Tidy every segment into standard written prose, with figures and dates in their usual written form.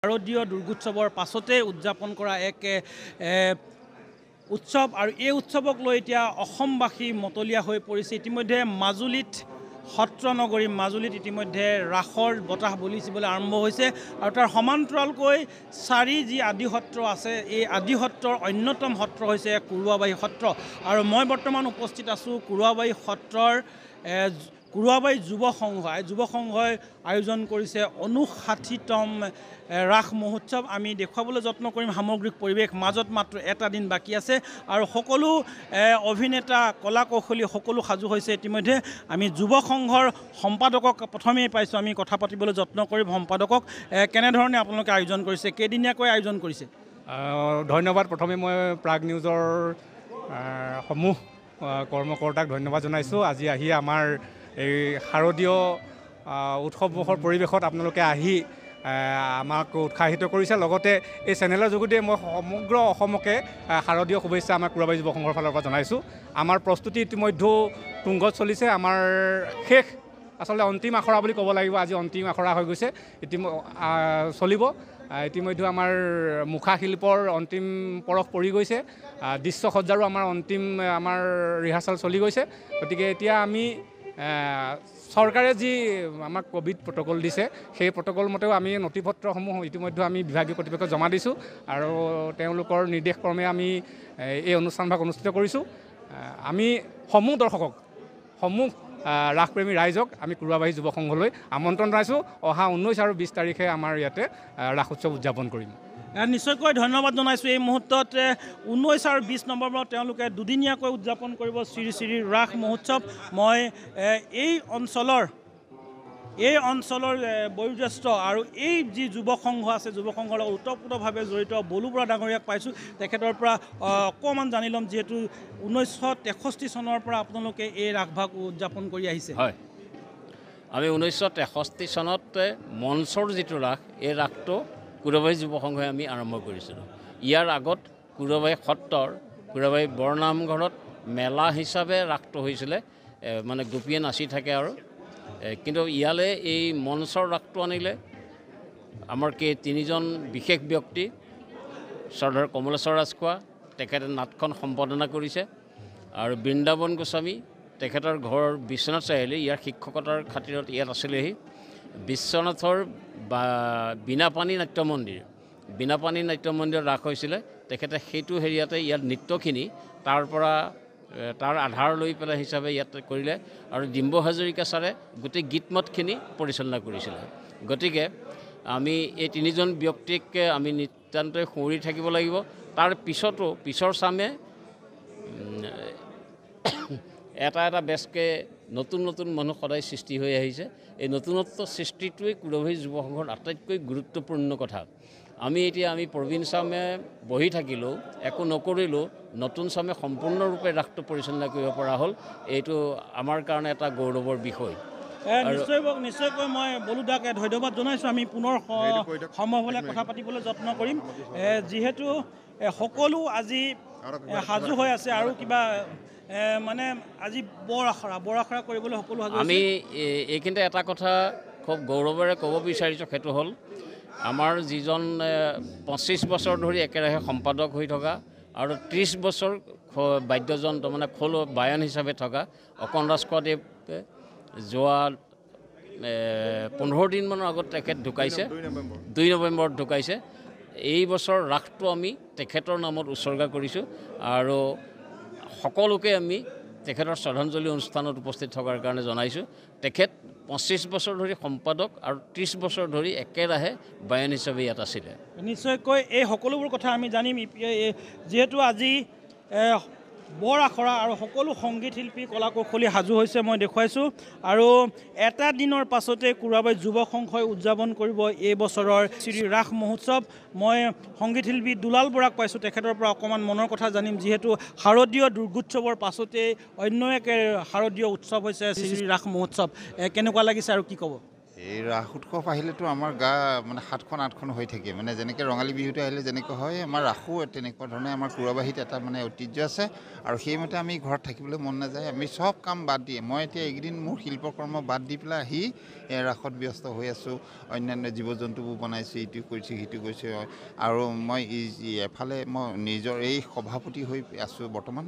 শাৰদীয় দুৰ্গোৎসৱৰ পাছতে উদযাপন কৰা এক উৎসৱ আৰু এই উৎসৱক লৈ এতিয়া অসমবাসী মতলীয়া হৈ পৰিছে। ইতিমধ্যে মাজুলীত সত্ৰ নগৰী মাজুলীত ইতিমধ্যে ৰাসৰ বতাহ বলিবলৈ আৰম্ভ হৈছে আৰু তাৰ সমান্তৰালকৈ চাৰি যি আদি সত্ৰ আছে এই আদি সত্ৰৰ অন্যতম সত্ৰ হৈছে কুৰুৱাবাৰী সত্ৰ আৰু মই বৰ্তমান উপস্থিত আছোঁ কুৰুৱাবাৰী সত্ৰৰ কুৰুৱাবাৰী যুৱ সংঘই আয়োজন কৰিছে 59তম ৰাস মহোৎসৱ। আমি দেখুৱাবলৈ যত্ন কৰিম সামগ্ৰিক পৰিৱেশ মাজত মাত্ৰ এটা দিন বাকী আছে আৰু সকলো অভিনেতা কলা কৌশলী সকলো সাজু হৈছে। ইতিমধ্যে আমি যুৱ সংঘৰ সম্পাদকক প্ৰথমেই পাইছোঁ, আমি কথা পাতিবলৈ যত্ন কৰিম সম্পাদকক। কেনেধৰণে আপোনালোকে আয়োজন কৰিছে, কেইদিনীয়াকৈ আয়োজন কৰিছে? ধন্যবাদ। প্ৰথমে মই প্ৰাগ নিউজৰ সমূহ কৰ্মকৰ্তাক ধন্যবাদ জনাইছোঁ। আজি আহি আমাৰ এই শাৰদীয় উৎসৱমুখৰ পৰিৱেশত আপোনালোকে আহি আমাক উৎসাহিত কৰিছে। লগতে এই চেনেলৰ যোগেদি মই সমগ্ৰ অসমকে শাৰদীয় শুভেচ্ছা আমাৰ কুৰুৱাবাৰী যুৱ সংঘৰ ফালৰ পৰা জনাইছোঁ। আমাৰ প্ৰস্তুতি ইতিমধ্যে তুংগত চলিছে। আমাৰ শেষ আচলতে অন্তিম আখৰা বুলি ক'ব লাগিব, আজি অন্তিম আখৰা হৈ গৈছে, চলিব। ইতিমধ্যে আমাৰ মুখা শিল্পৰ অন্তিম পৰশ পৰি গৈছে, দৃশ্যসজ্জাৰো আমাৰ অন্তিম আমাৰ ৰিহাৰ্চেল চলি গৈছে। গতিকে এতিয়া আমি চৰকাৰে যি আমাক ক'ভিড প্ৰট'কল দিছে সেই প্ৰট'কল মতেও আমি নথিপত্ৰসমূহ ইতিমধ্যে আমি বিভাগীয় কৰ্তৃপক্ষক জমা দিছোঁ আৰু তেওঁলোকৰ নিৰ্দেশ ক্ৰমে আমি এই অনুষ্ঠানভাগ অনুষ্ঠিত কৰিছোঁ। আমি সমূহ দৰ্শকক ৰাসপ্ৰেমী ৰাইজক আমি কুৰুৱাবাৰী যুৱ সংঘলৈ আমন্ত্ৰণ জনাইছোঁ। অহা 19 আৰু 20 তাৰিখে আমাৰ ইয়াতে ৰাস উৎসৱ উদযাপন কৰিম। নিশ্চয়কৈ ধন্যবাদ জনাইছোঁ। এই মুহূৰ্তত 19 আৰু 20 নৱেম্বৰত তেওঁলোকে দুদিনীয়াকৈ উদযাপন কৰিব শ্ৰী শ্ৰী ৰাস মহোৎসৱ। মই এই অঞ্চলৰ বয়োজ্যেষ্ঠ আৰু এই যি যুৱ সংঘ আছে যুৱ সংঘৰ লগত ওতঃপ্ৰোতভাৱে জড়িত বলু বৰা ডাঙৰীয়াক পাইছোঁ। তেখেতৰ পৰা অকণমান জানি ল'ম, যিহেতু 1963 চনৰ পৰা আপোনালোকে এই ৰাসভাগ উদযাপন কৰি আহিছে। হয়, আমি 1963 চনত মঞ্চৰ যিটো ৰাস এই ৰাসটো কুৰুৱাবাৰী যুৱ সংঘই আমি আৰম্ভ কৰিছিলোঁ। ইয়াৰ আগত কুৰুৱাবাৰী সত্ৰৰ কুৰুৱাবাৰী বৰনামঘৰত মেলা হিচাপে ৰাসটো হৈছিলে, মানে গোপীয়ে নাচি থাকে আৰু। কিন্তু ইয়ালৈ এই মঞ্চৰ ৰাসটো আনিলে আমাৰ তিনিজন বিশেষ ব্যক্তি, শ্ৰদ্ধাৰ কমলেশ্বৰ ৰাজখোৱা, তেখেতে নাটখন সম্পাদনা কৰিছে, আৰু বৃন্দাবন গোস্বামী, তেখেতৰ ঘৰ বিশ্বনাথ চাৰিআলি, ইয়াৰ শিক্ষকতাৰ খাতিৰত ইয়াত আছিলেহি। বিশ্বনাথৰ বীণাপানী নাট্য মন্দিৰ ৰাস হৈছিলে, তেখেতে সেইটো হেৰিয়াতে ইয়াত নৃত্যখিনি তাৰ আধাৰ লৈ পেলাই হিচাপে ইয়াত কৰিলে, আৰু ডিম্ব হাজৰিকা ছাৰে গোটেই গীতমতখিনি পৰিচালনা কৰিছিলে। গতিকে আমি এই তিনিজন ব্যক্তিক আমি নিতান্তই সুঁৱৰি থাকিব লাগিব। তাৰ পিছৰ চামে এটা বেচকৈ নতুন মানুহ সদায় সৃষ্টি হৈ আহিছে। এই নতুনত্ব সৃষ্টিটোৱেই কুৰুৱাবাৰী যুৱ সংঘৰ আটাইতকৈ গুৰুত্বপূৰ্ণ কথা। আমি প্ৰবীণ চামে বহি থাকিলেও একো নকৰিলেও নতুন চামে সম্পূৰ্ণৰূপে ৰাসটো পৰিচালনা কৰিব পৰা হ'ল। এইটো আমাৰ কাৰণে এটা গৌৰৱৰ বিষয়। নিশ্চয়কৈ মই বলুদাকে ধন্যবাদ জনাইছোঁ। আমি পুনৰ সময় হ'লে কথা পাতিবলৈ যত্ন কৰিম, যিহেতু সকলো আজি সাজু হৈ আছে আৰু কিবা মানে আজি বৰ আখৰা কৰিবলৈ সকলো সাজু। আমি এইখিনিতে এটা কথা খুব গৌৰৱেৰে ক'ব বিচাৰিছোঁ, সেইটো হ'ল আমাৰ যিজন 25 বছৰ ধৰি একেৰাহে সম্পাদক হৈ থকা আৰু 30 বছৰ বাদ্যযন্ত্ৰ মানে খোল বায়ন হিচাপে থকা অকণ ৰাজখোৱাদেৱ যোৱা 15 দিনমানৰ আগত তেখেত ঢুকাইছে, 2 নৱেম্বৰত ঢুকাইছে। এই বছৰ ৰাসটো আমি তেখেতৰ নামত উৎসৰ্গা কৰিছোঁ আৰু সকলোকে আমি তেখেতৰ শ্ৰদ্ধাঞ্জলি অনুষ্ঠানত উপস্থিত থকাৰ কাৰণে জনাইছোঁ। তেখেত 25 বছৰ ধৰি সম্পাদক আৰু 30 বছৰ ধৰি একেৰাহে বায়ন হিচাপে ইয়াত আছিলে। নিশ্চয়কৈ এই সকলোবোৰ কথা আমি জানিম, যিহেতু আজি বৰ আখৰা আৰু সকলো সংগীত শিল্পী কলা কৌশলী সাজু হৈছে মই দেখুৱাইছোঁ। আৰু এটা দিনৰ পাছতে কুৰুৱাবাৰী যুৱ সংঘই উদযাপন কৰিব এই বছৰৰ শ্ৰী ৰাস মহোৎসৱ। মই সংগীত শিল্পী দুলাল বৰাক পাইছোঁ, তেখেতৰ পৰা অকণমান মনৰ কথা জানিম, যিহেতু শাৰদীয় দুৰ্গোৎসৱৰ পাছতে অন্য এক শাৰদীয় উৎসৱ হৈছে শ্ৰী ৰাস মহোৎসৱ। কেনেকুৱা লাগিছে আৰু কি ক'ব? এই ৰাস উৎসৱ আহিলেতো আমাৰ গা মানে 7খন 8খন হৈ থাকে মানে যেনেকৈ ৰঙালী বিহুটো আহিলে যেনেকৈ হয় আমাৰ ৰাসো তেনেকুৱা ধৰণে আমাৰ কুৰাবাহীত এটা মানে ঐতিহ্য আছে আৰু সেইমতে আমি ঘৰত থাকিবলৈ মন নাযায় আমি চব কাম বাদ দিয়ে মই এতিয়া এইকেইদিন মোৰ শিল্পকৰ্ম বাদ দি পেলাই আহি ৰাসত ব্যস্ত হৈ আছোঁ অন্যান্য জীৱ জন্তুবোৰ বনাইছোঁ ইটো কৰিছোঁ সিটো কৰিছোঁ আৰু মই এফালে মই নিজৰ এই সভাপতি হৈ আছোঁ বৰ্তমান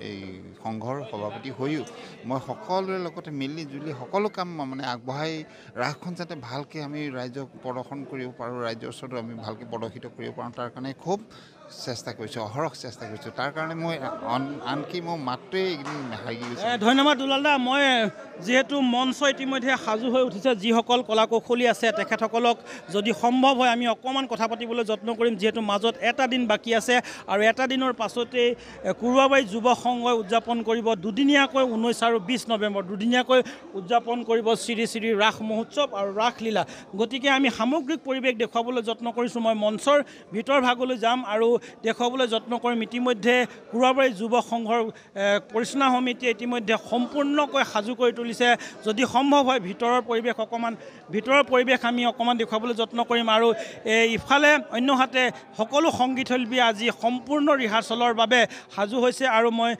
এই সংঘৰ সভাপতি হৈও মই সকলোৰে লগতে মিলি জুলি সকলো কাম মানে আগবঢ়াই ৰাসখন যাতে ভালকৈ আমি ৰাইজক প্ৰদৰ্শন কৰিব পাৰোঁ ৰাইজৰ ওচৰতো আমি ভালকৈ প্ৰদৰ্শিত কৰিব পাৰোঁ তাৰ কাৰণে খুব চেষ্টা কৰিছোঁ অহৰহ চেষ্টা কৰিছোঁ তাৰ কাৰণে মই আনকি মোৰ মাতটোৱে এইকেইদিন হাৰি গৈছে ধন্যবাদ দুলাল দা মই যিহেতু মঞ্চ ইতিমধ্যে সাজু হৈ উঠিছে যিসকল কলা কৌশলী আছে তেখেতসকলক যদি সম্ভৱ হয় আমি অকণমান কথা পাতিবলৈ যত্ন কৰিম যিহেতু মাজত এটা দিন বাকী আছে আৰু এটা দিনৰ পাছতেই কুৰুৱাবাৰী যুৱ সংঘই উদযাপন কৰিব দুদিনীয়াকৈ 19 আৰু 20 নৱেম্বৰ দুদিনীয়াকৈ উদযাপন কৰিব শ্ৰী শ্ৰী ৰাস মহোৎসৱ আৰু ৰাসলীলা গতিকে আমি সামগ্ৰিক পৰিৱেশ দেখুৱাবলৈ যত্ন কৰিছোঁ মই মঞ্চৰ ভিতৰ ভাগলৈ যাম আৰু দেখুৱাবলৈ যত্ন কৰিম ইতিমধ্যে কুৰুৱাবাৰী যুৱ সংঘৰ পৰিচালনা সমিতিয়ে ইতিমধ্যে সম্পূৰ্ণকৈ সাজু কৰি তুলিছে যদি সম্ভৱ হয় ভিতৰৰ পৰিৱেশ আমি অকণমান দেখুৱাবলৈ যত্ন কৰিম আৰু ইফালে অন্যহাতে সকলো সংগীতশিল্পী আজি সম্পূৰ্ণ ৰিহাৰ্চেলৰ বাবে সাজু হৈছে আৰু মই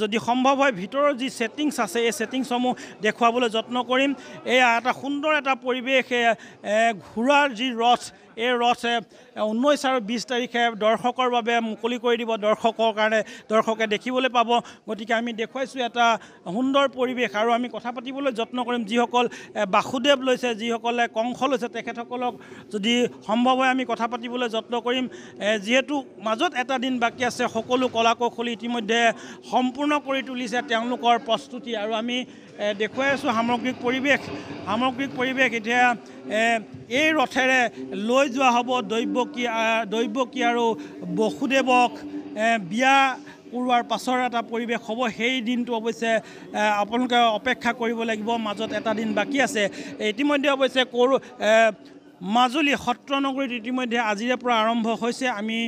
যদি সম্ভৱ হয় ভিতৰৰ যি ছেটিংছ আছে এই ছেটিংছসমূহ দেখুৱাবলৈ যত্ন কৰিম এয়া এটা সুন্দৰ এটা পৰিৱেশ ঘোঁৰাৰ যি ৰথ এই ৰথ 19 আৰু 20 তাৰিখে দৰ্শকৰ বাবে মুকলি কৰি দিব দৰ্শকৰ কাৰণে দৰ্শকে দেখিবলৈ পাব গতিকে আমি দেখুৱাইছোঁ এটা সুন্দৰ পৰিৱেশ আৰু আমি কথা পাতিবলৈ যত্ন কৰিম যিসকল বাসুদেৱ লৈছে যিসকলে কংস লৈছে তেখেতসকলক যদি সম্ভৱ হয় আমি কথা পাতিবলৈ যত্ন কৰিম যিহেতু মাজত এটা দিন বাকী আছে সকলো কলা কৌশলী ইতিমধ্যে সম্পূৰ্ণ কৰি তুলিছে তেওঁলোকৰ প্ৰস্তুতি আৰু আমি দেখুৱাই আছোঁ সামগ্ৰিক পৰিৱেশ এতিয়া এই ৰথেৰে লৈ যোৱা হ'ব দৈৱকী আৰু বসুদেৱক বিয়া কৰোৱাৰ পাছৰ এটা পৰিৱেশ হ'ব সেই দিনটো অৱশ্যে আপোনালোকে অপেক্ষা কৰিব লাগিব মাজত এটা দিন বাকী আছে ইতিমধ্যে অৱশ্যে মাজুলী সত্ৰ নগৰীত ইতিমধ্যে আজিৰে পৰা আৰম্ভ হৈছে আমি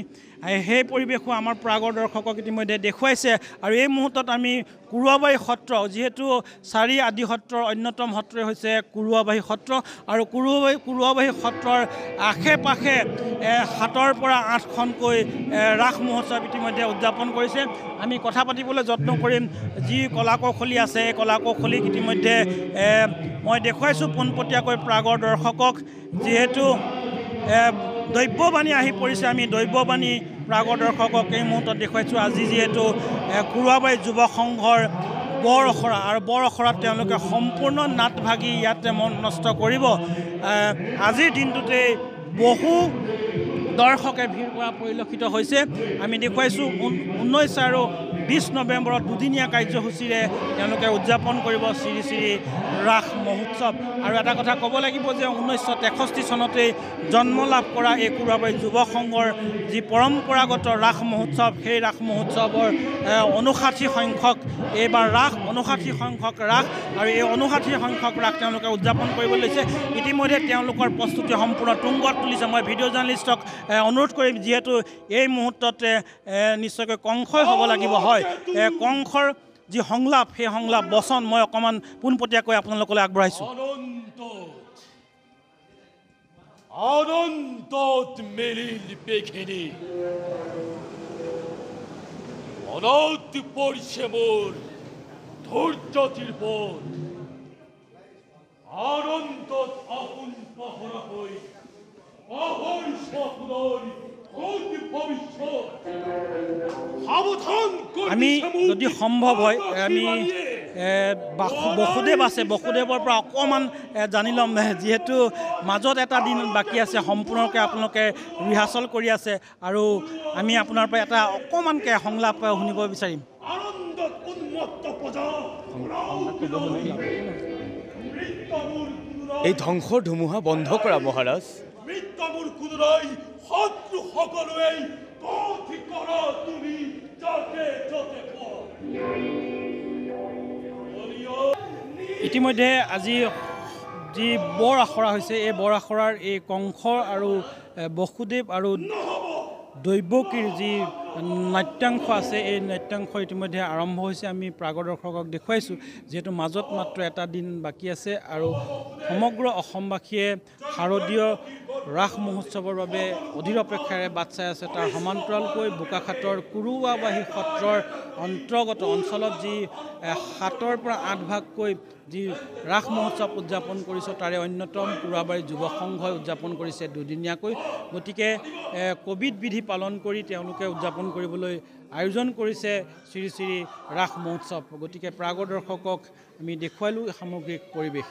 সেই পৰিৱেশো আমাৰ প্ৰাগৰ দৰ্শকক ইতিমধ্যে দেখুৱাইছে আৰু এই মুহূৰ্তত আমি কুৰুৱাবাৰী সত্ৰ যিহেতু 4 আদি সত্ৰৰ অন্যতম সত্ৰই হৈছে কুৰুৱাবাৰী সত্ৰ আৰু কুৰুৱাবাৰী সত্ৰৰ আশে পাশে 7ৰ পৰা 8খনকৈ ৰাস মহোৎসৱ ইতিমধ্যে উদযাপন কৰিছে আমি কথা পাতিবলৈ যত্ন কৰিম যি কলা কৌশলী আছে এই কলা কৌশলীক ইতিমধ্যে মই দেখুৱাইছোঁ পোনপটীয়াকৈ প্ৰাগৰ দৰ্শকক যিহেতু দৈৱবাণী আহি পৰিছে আমি দৈৱবাণী প্ৰাগৰ দৰ্শকক এই মুহূৰ্তত দেখুৱাইছোঁ আজি যিহেতু কুৰুৱাবাৰী যুৱ সংঘৰ বৰ অখৰা আৰু বৰ অখৰাত তেওঁলোকে সম্পূৰ্ণ নাট ভাগি ইয়াতে মন নষ্ট কৰিব আজিৰ দিনটোতে বহু দৰ্শকে ভিৰ কৰা পৰিলক্ষিত হৈছে আমি দেখুৱাইছোঁ 19 আৰু 20 নৱেম্বৰত দুদিনীয়া কাৰ্যসূচীৰে তেওঁলোকে উদযাপন কৰিব শ্ৰী শ্ৰী ৰাস মহোৎসৱ আৰু এটা কথা ক'ব লাগিব যে 1963 চনতেই জন্ম লাভ কৰা এই কুৰুৱাবাৰী যুৱ সংঘৰ যি পৰম্পৰাগত ৰাস মহোৎসৱ সেই ৰাস মহোৎসৱৰ 59 সংখ্যক এইবাৰ ৰাস 59 সংখ্যক ৰাস আৰু এই 59 সংখ্যক ৰাস তেওঁলোকে উদযাপন কৰিব লৈছে ইতিমধ্যে তেওঁলোকৰ প্ৰস্তুতি সম্পূৰ্ণ তুংগত তুলিছে মই ভিডিঅ' জাৰ্নেলিষ্টক অনুৰোধ কৰিম যিহেতু এই মুহূৰ্ততে নিশ্চয়কৈ কংসই হ'ব লাগিব হয় কংসৰ যি সংলাপ সেই সংলাপ বচন মই অকণমান পোনপটীয়াকৈ আপোনালোকলৈ আগবঢ়াইছোঁ অনন্তত মেলিল পেখেনি অনন্ত পড়ছে মোর ধৈর্যতির পথ অনন্তত আপন পহরা হই অহর সকলর আমি যদি সম্ভৱ হয় আমি বসুদেৱ আছে বসুদেৱৰ পৰা অকণমান জানি ল'ম যিহেতু মাজত এটা দিন বাকী আছে সম্পূৰ্ণকৈ আপোনালোকে ৰিহাৰ্চেল কৰি আছে আৰু আমি আপোনাৰ পৰা এটা অকণমানকৈ সংলাপ শুনিব বিচাৰিম এই ধ্বংসৰ ধুমুহা বন্ধ কৰা মহাৰাজ মৃত্যুৰ কুদৰাই শত্ৰু সকলোৱে কঠি কৰা তুমি যাতে যাতে ইতিমধ্যে আজি যি বৰ আখৰা হৈছে এই বৰ আখৰাৰ এই কংস আৰু বসুদেৱ আৰু দৈৱকীৰ যি নাট্যাংশ আছে এই নাট্যাংশ ইতিমধ্যে আৰম্ভ হৈছে আমি প্ৰাগৰ দৰ্শকক দেখুৱাইছোঁ যিহেতু মাজত মাত্ৰ এটা দিন বাকী আছে আৰু সমগ্ৰ অসমবাসীয়ে শাৰদীয় ৰাস মহোৎসৱৰ বাবে অধীৰ অপেক্ষাৰে বাট চাই আছে তাৰ সমান্তৰালকৈ বোকাখাটৰ কুৰুৱাবাহী সত্ৰৰ অন্তৰ্গত অঞ্চলত যি 7ৰ পৰা 8 ভাগকৈ যি ৰাস মহোৎসৱ উদযাপন কৰিছে তাৰে অন্যতম কুৰুৱাবাৰী যুৱ সংঘই উদযাপন কৰিছে দুদিনীয়াকৈ গতিকে কোভিড বিধি পালন কৰি তেওঁলোকে উদযাপন কৰিবলৈ আয়োজন কৰিছে শ্ৰী শ্ৰী ৰাস মহোৎসৱ গতিকে প্ৰাগৰ দৰ্শকক আমি দেখুৱালোঁ সামগ্ৰিক পৰিৱেশ